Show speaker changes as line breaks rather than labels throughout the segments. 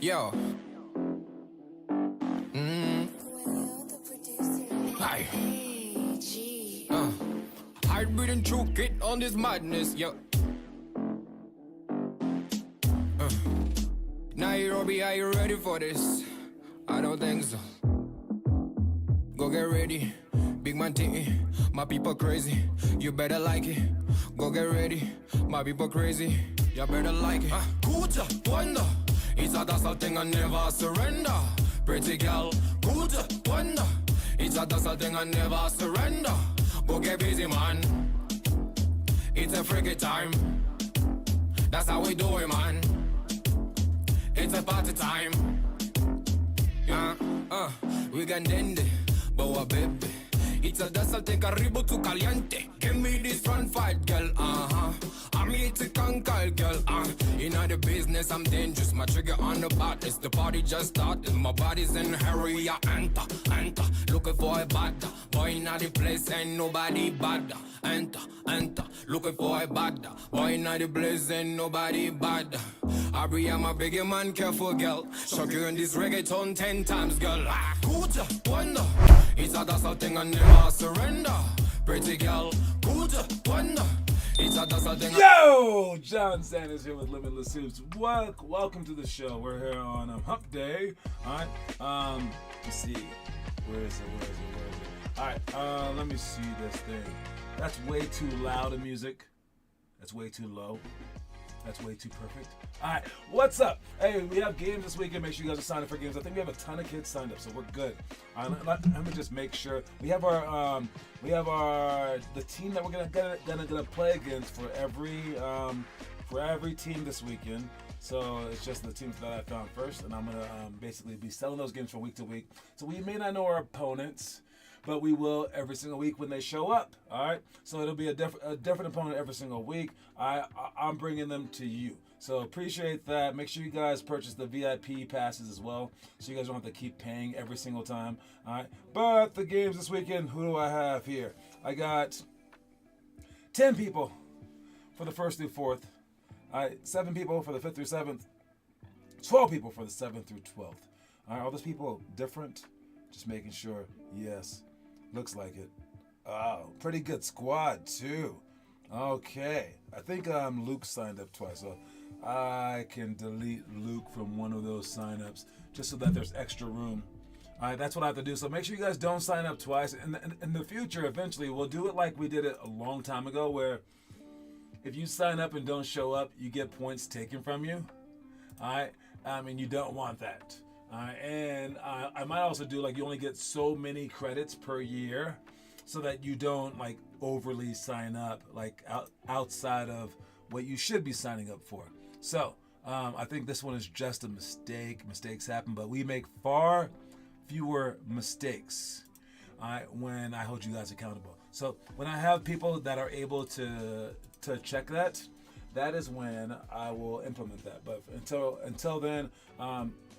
Yo. Hi. Hard breathing true kid on this madness, yo. Nairobi, are you ready for this? I don't think so. Go get ready, big man thing. My people crazy, you better like it. Go get ready, my people crazy, you better like it. Kuta, wonder, it's a dazzle thing and never surrender. Pretty girl, Kuta, wonder, it's a dazzle thing and never surrender. Go get busy, man. It's a freaky time. That's how we do it, man. It's a party time. We can end it, boa baby. It's a dazzle thing, karibu tu caliente. Give me this front fight, girl. I'm here to conquer, girl. In the business, I'm dangerous. My trigger on the badness. The party just started. My body's in a hurry. I enter. Looking for a bad boy in the place. Ain't nobody bad. Enter. Looking for a bad boy in the place. Ain't nobody bad. I'm a bigger man, careful, girl. Shock you in this reggaeton 10 times, girl. Good wonder. It's a dazzle thing and never surrender. Pretty girl, good wonder. It's a dazzle thing.
Yo, John Sanders here with Limitless Hoops. Welcome to the show. We're here on Hump Day. All right. Let's see. Where is it? All right. Let me see this thing. That's way too loud of music. That's way too low. That's way too perfect. All right, what's up? Hey, we have games this weekend. Make sure you guys are signed up for games. I think we have a ton of kids signed up, so we're good. Let me just make sure we have our the team that we're gonna play against for every team this weekend. So it's just the teams that I found first, and I'm gonna basically be selling those games from week to week. So we may not know our opponents, but we will every single week when they show up. All right, so it'll be a different opponent every single week. I'm bringing them to you, so appreciate that. Make sure you guys purchase the VIP passes as well, so you guys don't have to keep paying every single time. All right, but the games this weekend, who do I have here? I got 10 people for the 1st through 4th. All right, 7 people for the 5th through 7th. 12 people for the 7th through 12th. All right, all those people different. Just making sure. Yes. Looks like it. Oh, pretty good squad too. Okay. I think Luke signed up twice, so I can delete Luke from one of those signups just so that there's extra room. All right, that's what I have to do. So make sure you guys don't sign up twice. In the future, eventually, we'll do it like we did it a long time ago, where if you sign up and don't show up, you get points taken from you. All right. I mean, you don't want that. And I might also do like you only get so many credits per year, so that you don't like overly sign up like outside of what you should be signing up for. So I think this one is just a mistake. Mistakes happen, but we make far fewer mistakes when I hold you guys accountable. So when I have people that are able to check that, that is when I will implement that. But until then,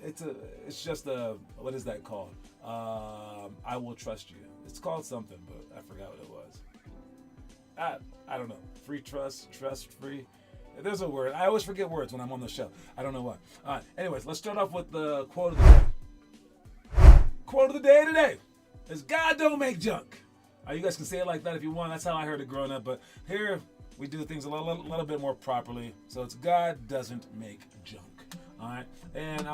it's just a, what is that called? I will trust you. It's called something, but I forgot what it was. I don't know. Free trust free. There's a word. I always forget words when I'm on the show. I don't know why. All right. Anyways, let's start off with the quote of the day. Quote of the day today is God don't make junk. You guys can say it like that if you want. That's how I heard it growing up. But here we do things a little bit more properly. So it's God doesn't make junk. All right. And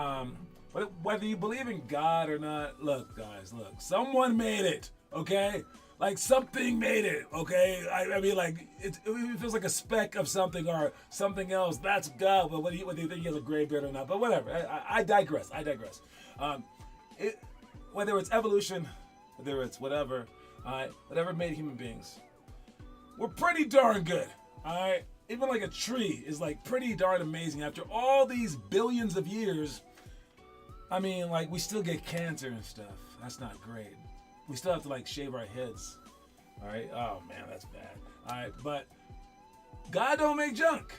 whether you believe in God or not, look, guys, someone made it. Okay. Like something made it, okay? I mean, like, it feels like a speck of something or something else. That's God. But whether you think he has a gray beard or not, but whatever. I digress. Whether it's evolution, whether it's whatever made human beings, we're pretty darn good, all right? Even like a tree is like pretty darn amazing. After all these billions of years, I mean, like, we still get cancer and stuff. That's not great. We still have to like shave our heads. All right. Oh man, that's bad. All right, but God don't make junk.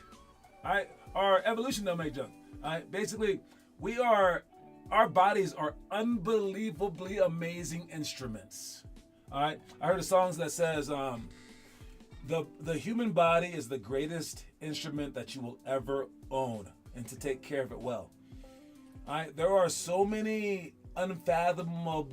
All right. Our evolution don't make junk. All right. Basically, our bodies are unbelievably amazing instruments. All right. I heard a song that says the human body is the greatest instrument that you will ever own, and to take care of it well. All right, there are so many unfathomable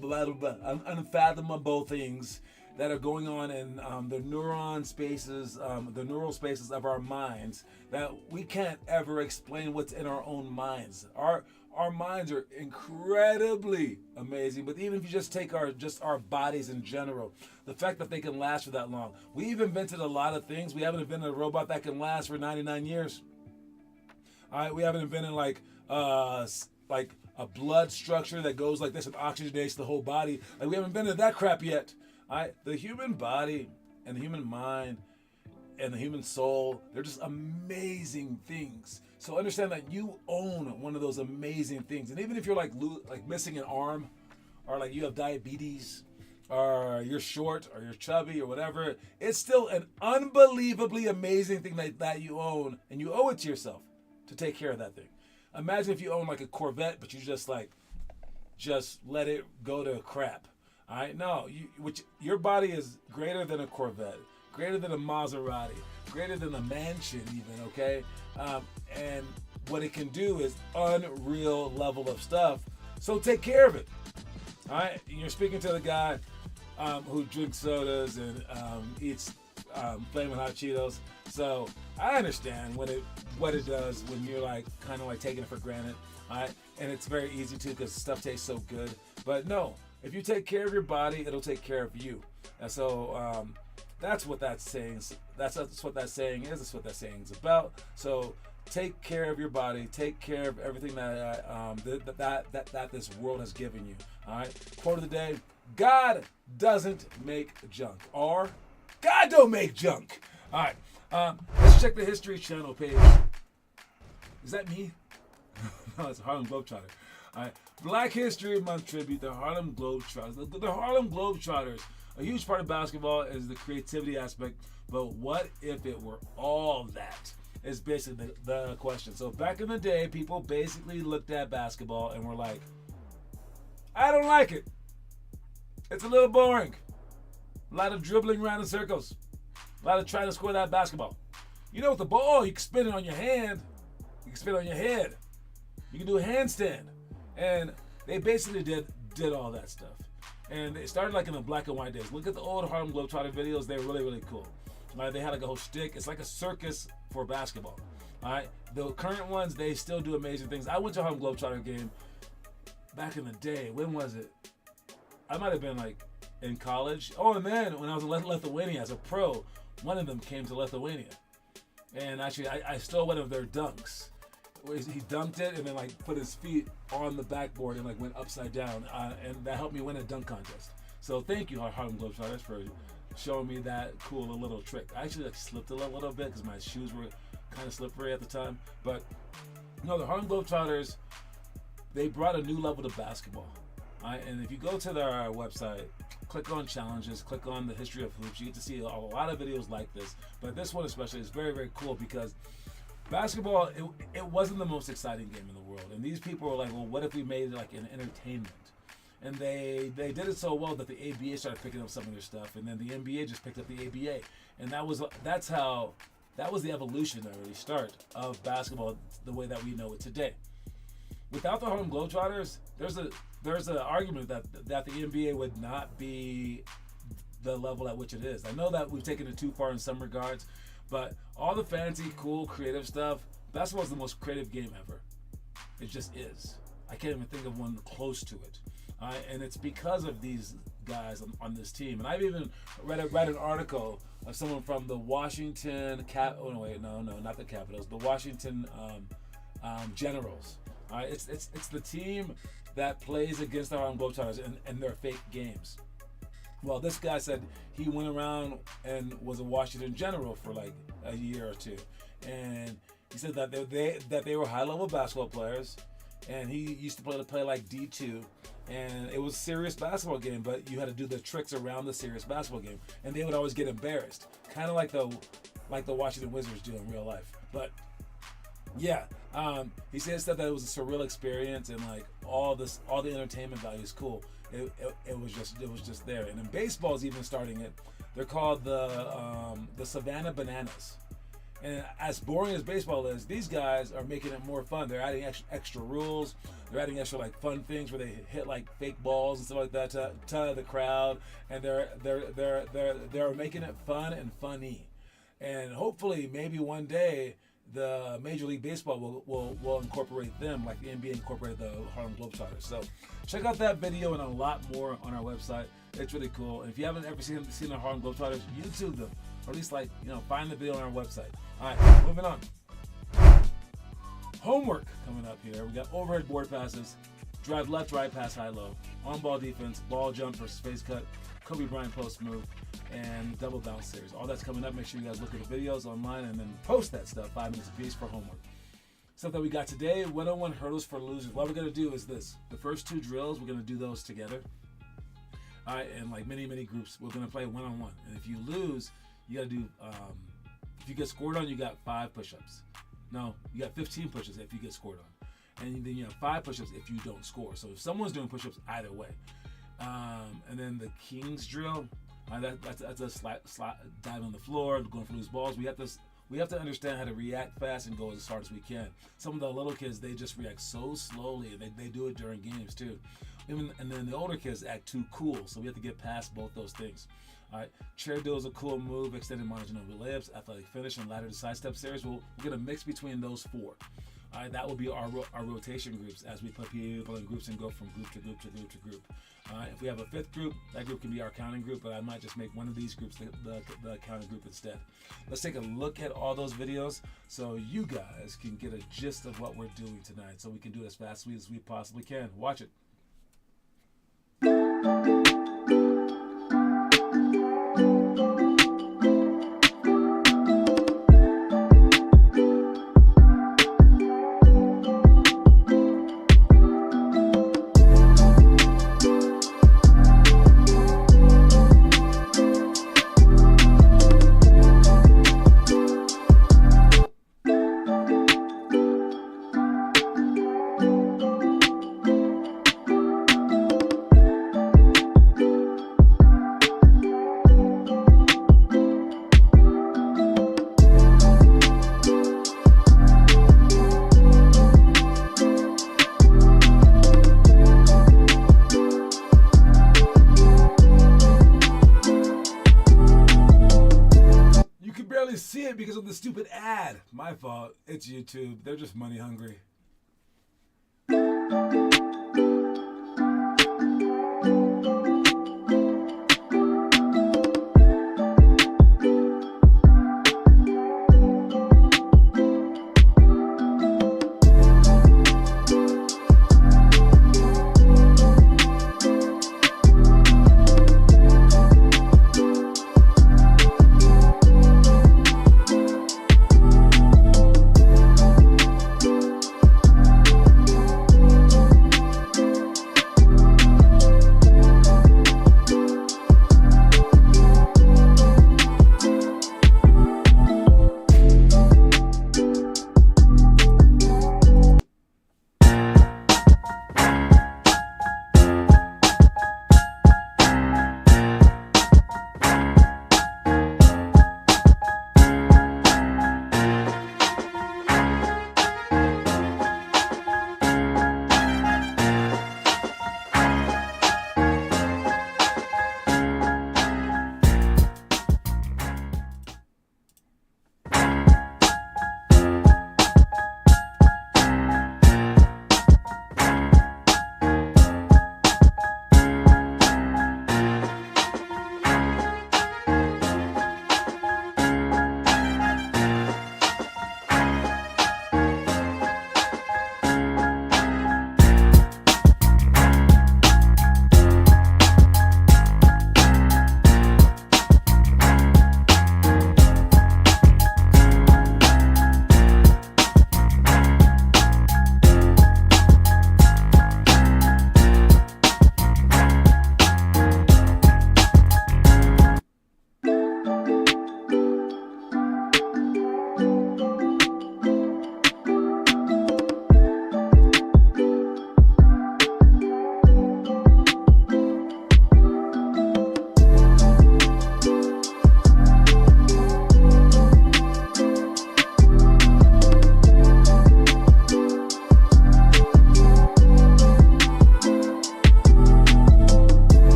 things that are going on in the neuron spaces, the neural spaces of our minds that we can't ever explain what's in our own minds. Our minds are incredibly amazing, but even if you just take our bodies in general, the fact that they can last for that long. We've invented a lot of things. We haven't invented a robot that can last for 99 years. All right, we haven't invented like a blood structure that goes like this and oxygenates the whole body. Like we haven't invented that crap yet. All right, the human body and the human mind and the human soul, they're just amazing things. So understand that you own one of those amazing things. And even if you're like missing an arm, or like you have diabetes, or you're short, or you're chubby, or whatever, it's still an unbelievably amazing thing that you own, and you owe it to yourself to take care of that thing. Imagine if you own like a Corvette, but you just let it go to crap. All right, no, your body is greater than a Corvette, greater than a Maserati, greater than a mansion even, okay? And what it can do is unreal level of stuff. So take care of it. All right, you're speaking to the guy who drinks sodas and eats Flamin' Hot Cheetos. So I understand what it does when you're like kind of like taking it for granted. All right, and it's very easy to because stuff tastes so good. But no, if you take care of your body, it'll take care of you. And so that's what that's saying. That's what that saying is. That's what that saying is about. So take care of your body. Take care of everything that this world has given you. All right. Quote of the day: God doesn't make junk, or God don't make junk. All right. Let's check the History Channel page. Is that me? No, it's Harlem Globetrotter. All right. Black History Month tribute, the Harlem Globetrotters. The Harlem Globetrotters, a huge part of basketball is the creativity aspect, but what if it were all that? Is basically the question. So back in the day, people basically looked at basketball and were like, I don't like it. It's a little boring. A lot of dribbling around in circles. A lot of trying to score that basketball. You know, with the ball, you can spin it on your hand. You can spin it on your head. You can do a handstand. And they basically did all that stuff. And it started like in the black and white days. Look at the old Harlem Globetrotter videos. They're really, really cool. Like they had like a whole shtick. It's like a circus for basketball. All right. The current ones, they still do amazing things. I went to a Harlem Globetrotter game back in the day. When was it? I might have been like in college. Oh, and then when I was in Lithuania as a pro, one of them came to Lithuania. And actually, I stole one of their dunks. He dunked it and then like put his feet on the backboard and like went upside down. And that helped me win a dunk contest. So thank you, Harlem Globetrotters, for showing me that cool little trick. I actually like slipped a little bit because my shoes were kind of slippery at the time. But no, the Harlem Globetrotters, they brought a new level to basketball. Right? And if you go to their website, click on challenges, click on the history of hoops, you get to see a lot of videos like this. But this one especially is very, very cool because basketball, it wasn't the most exciting game in the world. And these people were like, well, what if we made it like an entertainment? And they did it so well that the ABA started picking up some of their stuff, and then the NBA just picked up the ABA, and that was the evolution, the early start of basketball, the way that we know it today. Without the Harlem Globetrotters, there's an argument that the NBA would not be the level at which it is. I know that we've taken it too far in some regards, but all the fancy, cool, creative stuff, basketball is the most creative game ever. It just is. I can't even think of one close to it. And it's because of these guys on this team. And I've even read an article of someone from the Washington not the Capitals, the Washington Generals. It's the team that plays against the Harlem Globetrotters and their fake games. Well, this guy said he went around and was a Washington General for like a year or two, and he said that they were high-level basketball players, and he used to play like D2. And it was a serious basketball game, but you had to do the tricks around the serious basketball game, and they would always get embarrassed, kind of like the Washington Wizards do in real life. But yeah, he said that it was a surreal experience, and like all the entertainment value is cool. It was just there. And then baseball's even starting it. They're called the Savannah Bananas, And as boring as baseball is, these guys are making it more fun. They're adding extra rules. They're adding extra like fun things where they hit like fake balls and stuff like that to the crowd, and they're making it fun and funny. And hopefully, maybe one day, the Major League Baseball will incorporate them like the NBA incorporated the Harlem Globetrotters. So check out that video and a lot more on our website. It's really cool. And if you haven't ever seen the Harlem Globetrotters, YouTube them, or at least find the video on our website. All right, moving on. Homework coming up here. We got overhead board passes, drive left, right, pass, high, low, on-ball defense, ball jump versus face cut, Kobe Bryant post move, and double bounce series. All that's coming up. Make sure you guys look at the videos online and then post that stuff 5 minutes apiece for homework. Stuff that we got today, 101 hurdles for losers. What we're going to do is this. The first 2 drills, we're going to do those together. All right, and like many groups, we're going to play one-on-one. And if you lose, you got to do, if you get scored on, you got 5 push-ups. No, you got 15 push-ups if you get scored on. And then you have 5 push-ups if you don't score. So if someone's doing push-ups, either way. And then the Kings drill, that's a slide dive on the floor, going for loose balls. We have to understand how to react fast and go as hard as we can. Some of the little kids, they just react so slowly, and they do it during games too. And then the older kids act too cool, so we have to get past both those things. All right, chair drill is a cool move, extended margin over layups, athletic finish, and ladder to side step series. We're going to mix between those 4. All right, that will be our rotation groups as we put people in groups and go from group to group to group to group. If we have a 5th group, that group can be our counting group, but I might just make one of these groups the counting group instead. Let's take a look at all those videos so you guys can get a gist of what we're doing tonight, so we can do it as fast as we possibly can. Watch it. See it because of the stupid ad. My fault. It's YouTube. They're just money hungry.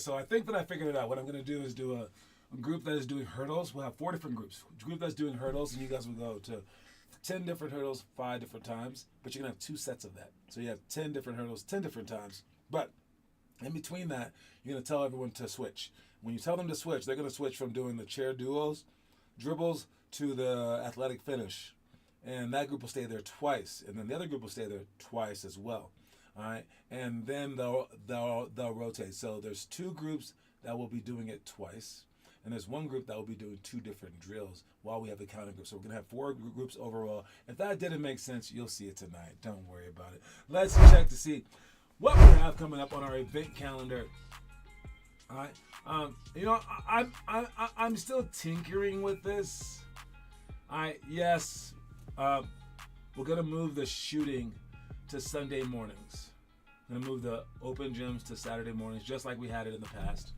so I think that I figured it out. What I'm going to do is do a group that is doing hurdles. We'll have 4 different groups. A group that's doing hurdles, and you guys will go to 10 different hurdles 5 different times, but you're going to have 2 sets of that. So you have 10 different hurdles 10 different times. But in between that, you're going to tell everyone to switch. When you tell them to switch, they're going to switch from doing the chair duos, dribbles, to the athletic finish. And that group will stay there twice. And then the other group will stay there twice as well. All right? And then they'll rotate. So there's 2 groups that will be doing it twice. And there's 1 group that will be doing 2 different drills while we have a counting group. So we're going to have 4 groups overall. If that didn't make sense, you'll see it tonight. Don't worry about it. Let's check to see what we have coming up on our event calendar. All right. I'm still tinkering with this. Yes. We're going to move the shooting to Sunday mornings. We're going to move the open gyms to Saturday mornings, just like we had it in the past.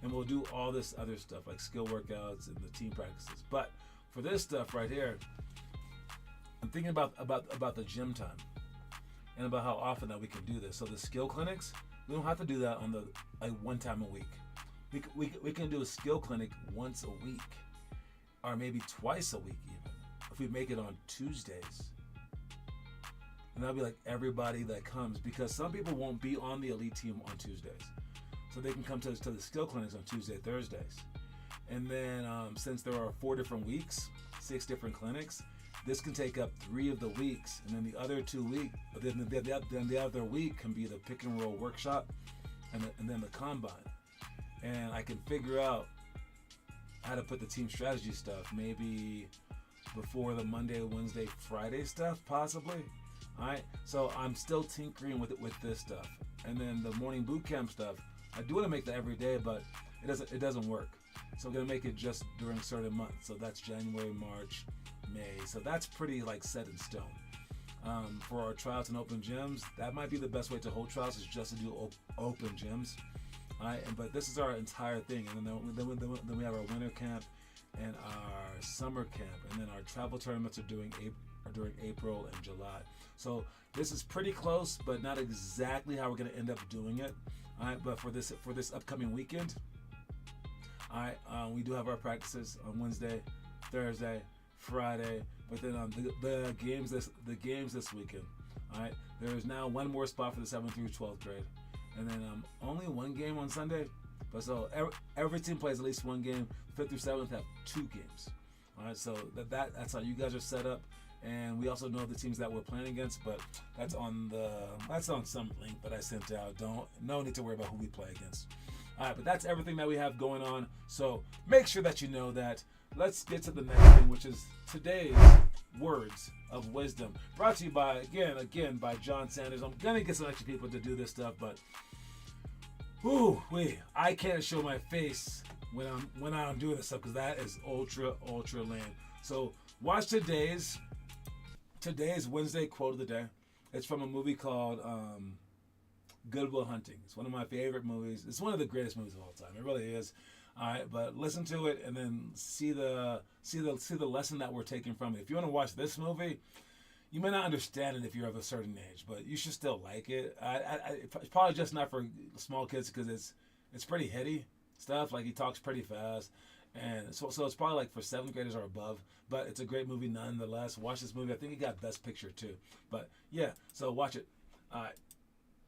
And we'll do all this other stuff like skill workouts and the team practices. But for this stuff right here, I'm thinking about the gym time and about how often that we can do this. So the skill clinics, we don't have to do that on the one time a week. We can do a skill clinic once a week, or maybe twice a week even, if we make it on Tuesdays. And that'll be like everybody that comes, because some people won't be on the elite team on Tuesdays. So they can come to the skill clinics on Tuesday, Thursdays. And then since there are 4 different weeks, 6 different clinics, this can take up 3 of the weeks. And then the other 2 weeks, then the other week can be the pick and roll workshop and then the combine. And I can figure out how to put the team strategy stuff maybe before the Monday, Wednesday, Friday stuff, possibly. All right. So I'm still tinkering with this stuff. And then the morning boot camp stuff, I do want to make that every day, but it doesn't work. So I'm gonna make it just during certain months. So that's January, March, May. So that's pretty like set in stone. For our tryouts and open gyms, that might be the best way to hold tryouts, is just to do open gyms. All right, but this is our entire thing, and then we have our winter camp and our summer camp, and then our travel tournaments are during April and July. So this is pretty close, but not exactly how we're going to end up doing it. All right, but for this upcoming weekend, all right, we do have our practices on Wednesday, Thursday, Friday, but then the games this weekend. All right, there is now 1 more spot for the 7th through 12th grade. And then only 1 game on Sunday. But so every team plays at least 1 game. 5th through 7th have 2 games. All right, so that's how you guys are set up. And we also know the teams that we're playing against, but that's on some link that I sent out. No need to worry about who we play against. All right, but that's everything that we have going on. So make sure that you know that. Let's get to the next thing, which is today's words of wisdom, brought to you by again by John Sanders. I'm gonna get some extra people to do this stuff, but I can't show my face when I'm doing this stuff, because that is ultra lame. So watch today's Wednesday quote of the day. It's from a movie called Good Will Hunting. It's one of my favorite movies. It's one of the greatest movies of all time. It really is. All right, but listen to it and then see the lesson that we're taking from it. If you want to watch this movie, you may not understand it if you're of a certain age, but you should still like it. It's probably just not for small kids, because it's pretty heady stuff. Like, he talks pretty fast, and so it's probably like for 7th graders or above. But it's a great movie nonetheless. Watch this movie. I think it got Best Picture too. But yeah, so watch it. All right.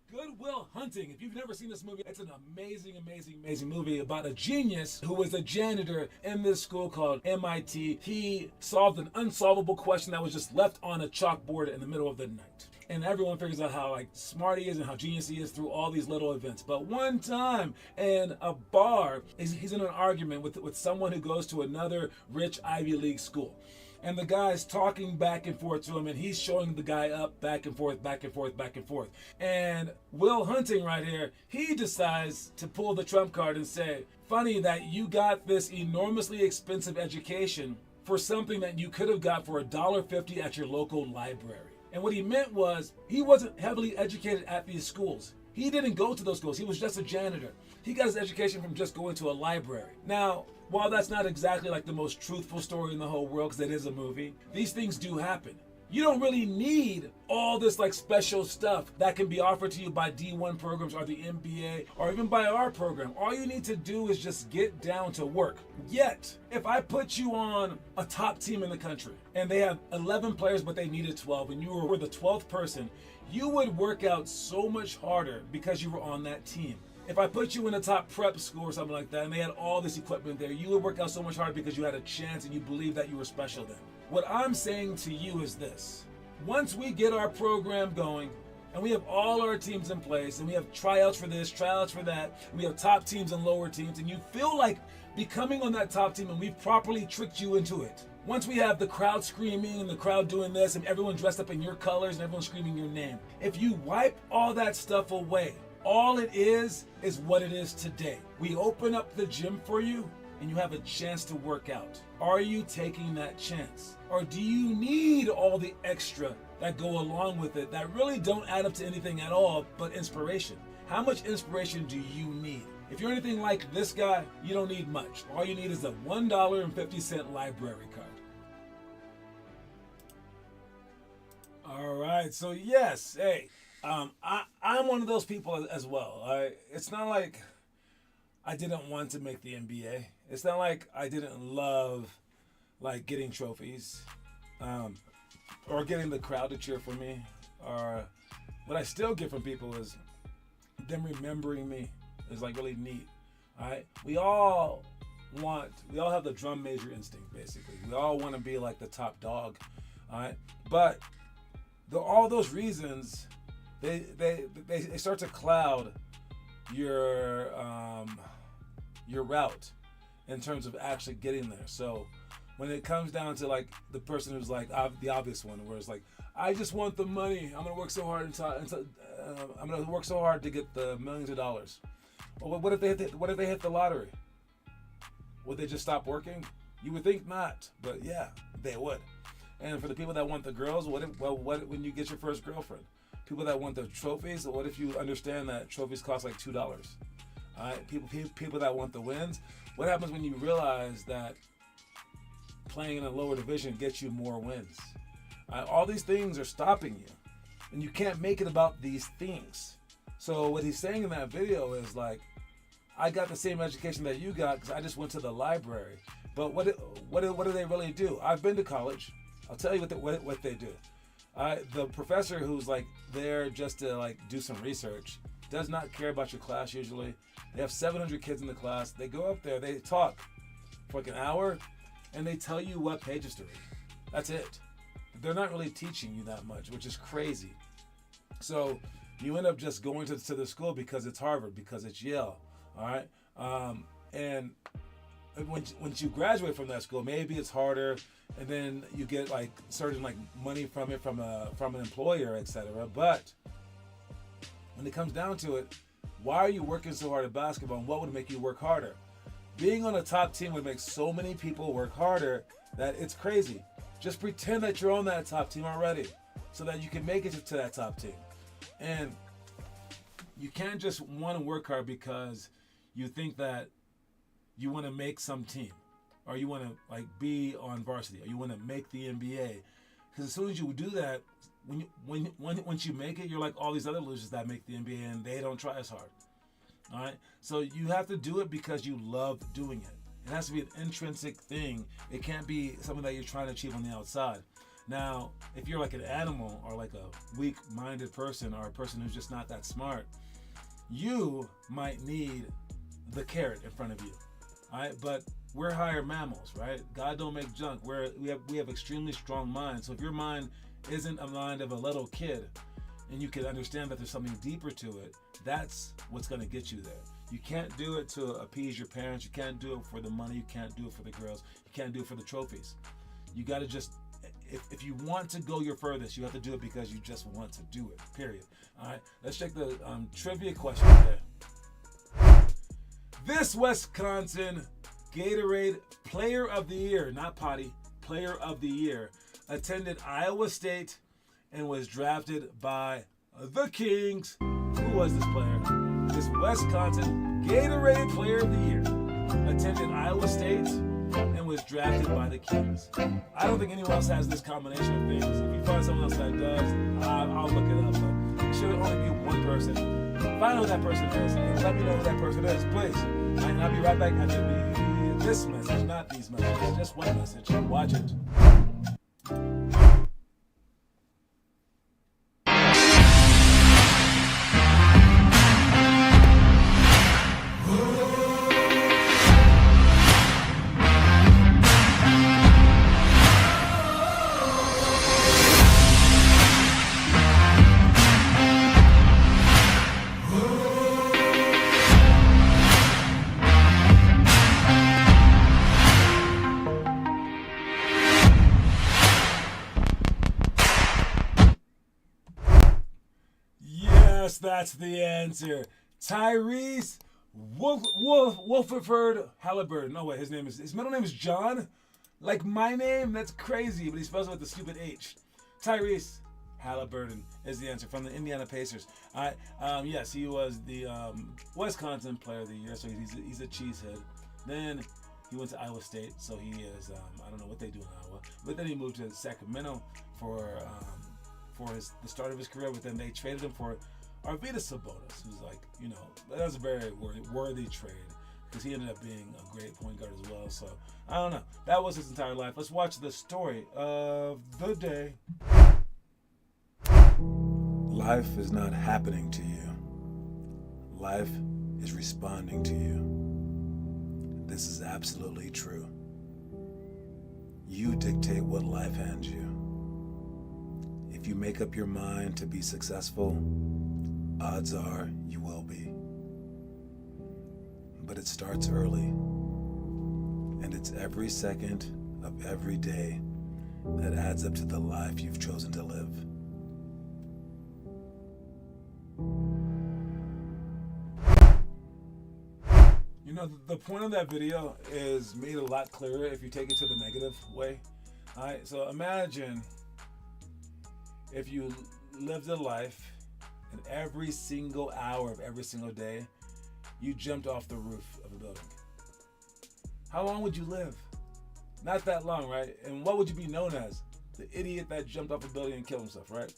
Good Will Hunting. If you've never seen this movie, it's an amazing movie about a genius who was a janitor in this school called MIT. He solved an unsolvable question that was just left on a chalkboard in the middle of the night. And everyone figures out how smart he is and how genius he is through all these little events. But one time in a bar, he's in an argument with someone who goes to another rich Ivy League school. And the guy's talking back and forth to him, and he's showing the guy up back and forth. And Will Hunting right here, he decides to pull the trump card and say, funny that you got this enormously expensive education for something that you could have got for $1.50 at your local library. And what he meant was, he wasn't heavily educated at these schools. He didn't go to those schools. He was just a janitor. He got his education from just going to a library. Now, while that's not exactly like the most truthful story in the whole world, because it is a movie, these things do happen. You don't really need all this like special stuff that can be offered to you by D1 programs or the NBA or even by our program. All you need to do is just get down to work. Yet, if I put you on a top team in the country and they have 11 players but they needed 12 and you were the 12th person, you would work out so much harder because you were on that team. If I put you in a top prep school or something like that and they had all this equipment there, you would work out so much harder because you had a chance and you believed that you were special then. What I'm saying to you is this. Once we get our program going and we have all our teams in place and we have tryouts for this, tryouts for that, and we have top teams and lower teams, and you feel like becoming on that top team and we've properly tricked you into it. Once we have the crowd screaming and the crowd doing this and everyone dressed up in your colors and everyone screaming your name, if you wipe all that stuff away, all it is what it is today. We open up the gym for you and you have a chance to work out. Are you taking that chance? Or do you need all the extra that go along with it that really don't add up to anything at all but inspiration? How much inspiration do you need? If you're anything like this guy, you don't need much. All you need is a $1.50 library card. All right, so yes, hey, I'm one of those people as well. It's not like I didn't want to make the NBA. It's not like I didn't love like getting trophies or getting the crowd to cheer for me. Or what I still get from people is them remembering me is like really neat. All right, we all have the drum major instinct basically. We all want to be like the top dog. All right, but all those reasons they start to cloud your route in terms of actually getting there. So when it comes down to like the person who's like the obvious one, where it's like, I just want the money. I'm gonna work so hard I'm gonna work so hard to get the millions of dollars. Well, what if they hit the lottery? Would they just stop working? You would think not, but yeah, they would. And for the people that want the girls, what when you get your first girlfriend? People that want the trophies, what if you understand that trophies cost like $2? All right, people that want the wins. What happens when you realize that playing in a lower division gets you more wins? All these things are stopping you, and you can't make it about these things. So what he's saying in that video is like, I got the same education that you got because I just went to the library. But what do they really do? I've been to college. I'll tell you what they do. The professor who's like there just to like do some research does not care about your class usually. They have 700 kids in the class. They go up there, they talk for like an hour, and they tell you what pages to read. That's it. They're not really teaching you that much, which is crazy. So you end up just going to the school because it's Harvard, because it's Yale. All right, and once you graduate from that school, maybe it's harder, and then you get like certain like money from it from an employer, etc. But when it comes down to it, why are you working so hard at basketball, and what would make you work harder? Being on a top team would make so many people work harder that it's crazy. Just pretend that you're on that top team already so that you can make it to that top team. And you can't just want to work hard because you think that you want to make some team, or you want to like be on varsity, or you want to make the NBA. Because as soon as you do that, once you make it, you're like all these other losers that make the NBA and they don't try as hard. All right, so you have to do it because you love doing it. It has to be an intrinsic thing. It can't be something that you're trying to achieve on the outside. Now, if you're like an animal or like a weak-minded person or a person who's just not that smart, you might need the carrot in front of you. All right, but we're higher mammals, right? God don't make junk. We have extremely strong minds. So if your mind isn't a mind of a little kid, and you can understand that there's something deeper to it, that's what's going to get you there. You can't do it to appease your parents. You can't do it for the money. You can't do it for the girls. You can't do it for the trophies. You got to just, if you want to go your furthest, you have to do it because you just want to do it, period. All right, let's check the trivia question there. This Wisconsin Gatorade Player of the Year, not potty, Player of the Year, attended Iowa State and was drafted by the Kings. Who was this player? This Wisconsin Gatorade Player of the Year attended Iowa State and was drafted by the Kings. I don't think anyone else has this combination of things. If you find someone else that does, I'll look it up. But it should only be one person. Find out who that person is and let me know who that person is, please. And I'll be right back after this message, not these messages, just one message. Watch it. Yes, that's the answer. Tyrese Wolford Halliburton. No, wait, his middle name is John. Like my name, that's crazy, but he spells it with the stupid H. Tyrese Halliburton is the answer from the Indiana Pacers. Yes, he was the Wisconsin Player of the Year, so he's a cheesehead. Then he went to Iowa State, so he is I don't know what they do in Iowa, but then he moved to Sacramento for the start of his career. But then they traded him for Arvydas Sabonis, who's like, that was a very worthy trade because he ended up being a great point guard as well. So I don't know. That was his entire life. Let's watch the story of the day. Life is not happening to you. Life is responding to you. This is absolutely true. You dictate what life hands you. If you make up your mind to be successful, odds are you will be. But it starts early, and it's every second of every day that adds up to the life you've chosen to live. The point of that video is made a lot clearer if you take it to the negative way. All right, so imagine if you lived a life and every single hour of every single day you jumped off the roof of a building. How long would you live? Not that long, right? And what would you be known as? The idiot that jumped off a building and killed himself, right?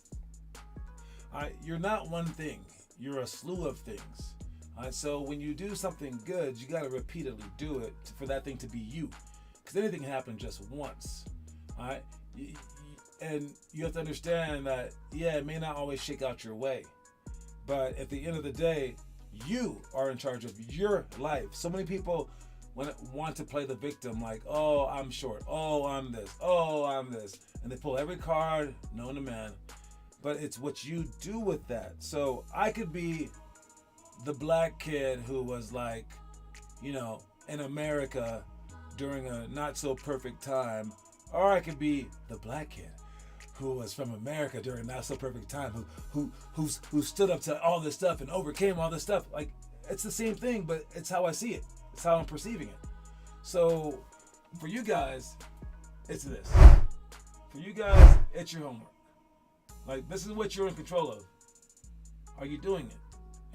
All right, you're not one thing. You're a slew of things. All right, so when you do something good, you got to repeatedly do it for that thing to be you. Because anything can happen just once. All right? And you have to understand that, it may not always shake out your way. But at the end of the day, you are in charge of your life. So many people want to play the victim like, oh, I'm short. Oh, I'm this. Oh, I'm this. And they pull every card known to man. But it's what you do with that. So I could be the black kid who was like, in America during a not so perfect time. Or I could be the black kid who was from America during not so perfect time, who stood up to all this stuff and overcame all this stuff. Like, it's the same thing, but it's how I see it. It's how I'm perceiving it. So for you guys, it's this. For you guys, it's your homework. Like, this is what you're in control of. Are you doing it?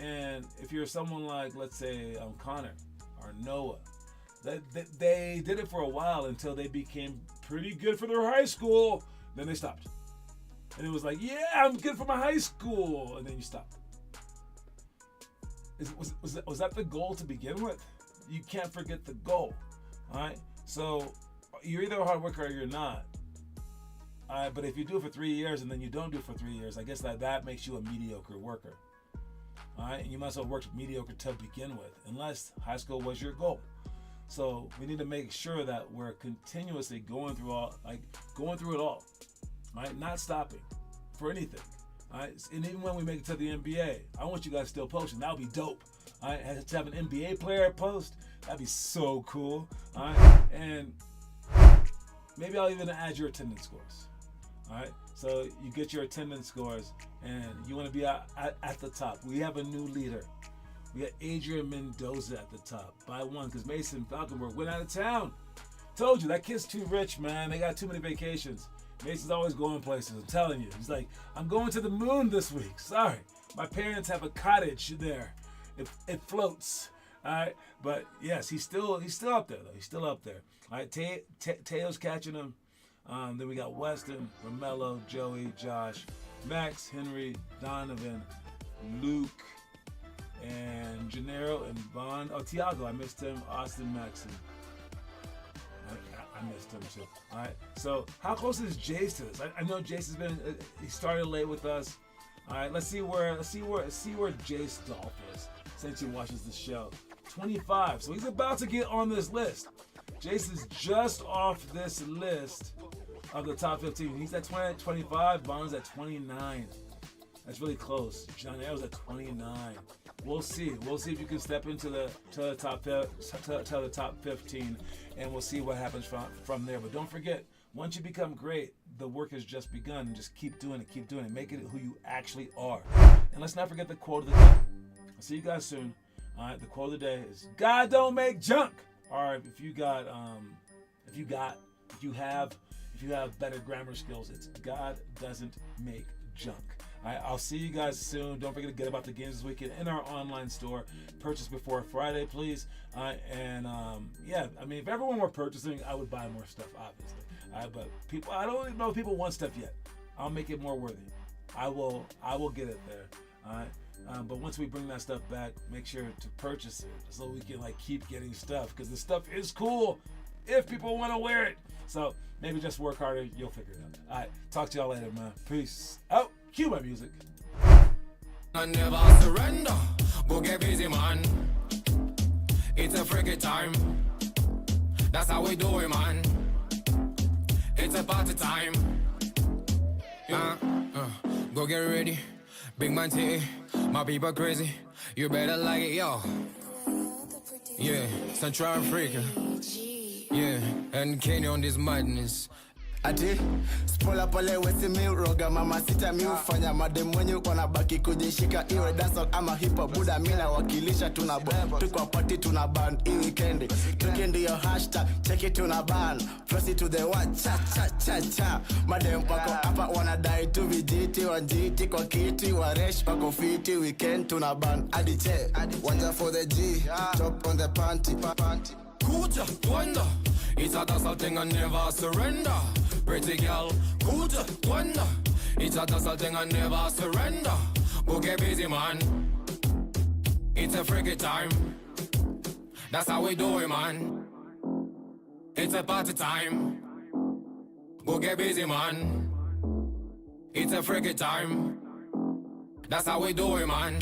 And if you're someone like, let's say, Connor or Noah, they did it for a while until they became pretty good for their high school. Then they stopped. And it was like, I'm good for my high school. And then you stopped. Was that the goal to begin with? You can't forget the goal. All right? So you're either a hard worker or you're not. All right? But if you do it for 3 years and then you don't do it for 3 years, I guess that makes you a mediocre worker. All right, and you might as well work mediocre to begin with, unless high school was your goal. So we need to make sure that we're continuously going through it all, right? Not stopping for anything. All right, and even when we make it to the NBA, I want you guys still posting. That would be dope. All right, to have an NBA player post, that'd be so cool. All right, and maybe I'll even add your attendance scores. All right, so you get your attendance scores. And you want to be at the top. We have a new leader. We got Adrian Mendoza at the top by one because Mason Falkenberg went out of town. Told you, that kid's too rich, man. They got too many vacations. Mason's always going places. I'm telling you. He's like, I'm going to the moon this week. Sorry. My parents have a cottage there. It floats. All right, but yes, he's still up there though. He's still up there. All right, Teo's catching him. Then we got Weston, Romello, Joey, Josh, Max, Henry, Donovan, Luke, and Gennaro and Bond. Oh, Tiago, I missed him. Austin Maxson. I missed him too. All right. So how close is Jace to this? I know Jace has been. He started late with us. All right. Let's see where Jace Dolph is since he watches the show. 25. So he's about to get on this list. Jace is just off this list of the top 15. He's at 25. Bond's at 29. That's really close. John Arrow's at 29. We'll see. We'll see if you can step into the top 15, and we'll see what happens from there. But don't forget, once you become great, the work has just begun. And just keep doing it. Make it who you actually are. And let's not forget the quote of the day. I'll see you guys soon. All right. The quote of the day is: "God don't make junk." All right. If you have better grammar skills, it's God doesn't make junk. All right, I'll see you guys soon. Don't forget to get about the games this weekend in our online store. Purchase before Friday, please. Yeah, I mean, if everyone were purchasing, I would buy more stuff, obviously. All right, but people, I don't even know if people want stuff yet. I'll make it more worthy. I will get it there. All right. But once we bring that stuff back, make sure to purchase it so we can keep getting stuff, because the stuff is cool if people want to wear it. So maybe just work harder. You'll figure it out. All right. Talk to y'all later, man. Peace out. Cue my music.
I never surrender. Go get busy, man. It's a freaky time. That's how we do it, man. It's a party time. Go get ready. Big man tea. My people crazy. You better like it, yo. Yeah, Central Africa. Yeah, and Kenya on this madness.
Ati spola pale wesi mi roga mama sita mi ufanya madem mwenye wanabaki kujishika iwe dancehall ama hip hop buda mina wakilisha tunabomba tuko party tunaban hii weekend your hashtag check it tunaban proceed to the one cha cha cha cha madem wako hapa wanadai tu vijiti wanjiti kwa kiti waresh wako fiti weekend tunaban adiche wanja for the G top on the panty
Kuja, wonder. It's a dazzle thing and never surrender. Pretty girl, Kuja, wonder. It's a dazzle thing and never surrender. Go get busy, man. It's a freaky time. That's how we do it, man. It's a party time. Go get busy, man. It's a freaky time. That's how we do it, man.